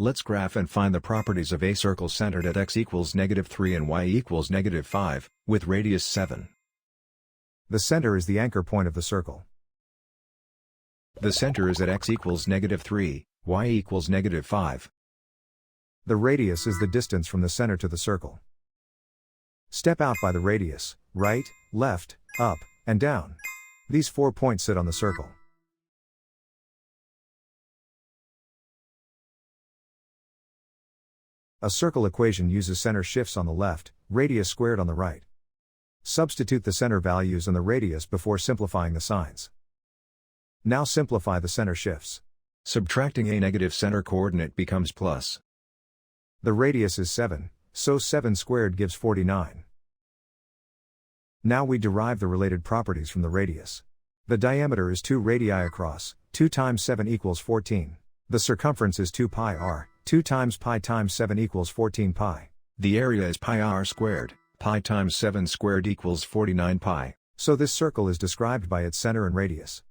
Let's graph and find the properties of a circle centered at x equals -3 and y equals -5, with radius 7. The center is the anchor point of the circle. The center is at x equals -3, y equals -5. The radius is the distance from the center to the circle. Step out by the radius, right, left, up, and down. These 4 points sit on the circle. A circle equation uses center shifts on the left, radius squared on the right. Substitute the center values and the radius before simplifying the signs. Now simplify the center shifts. Subtracting a negative center coordinate becomes plus. The radius is 7, so 7 squared gives 49. Now we derive the related properties from the radius. The diameter is 2 radii across, 2 times 7 equals 14. The circumference is 2 pi r, 2 times pi times 7 equals 14 pi. The area is pi r squared, pi times 7 squared equals 49 pi. So this circle is described by its center and radius.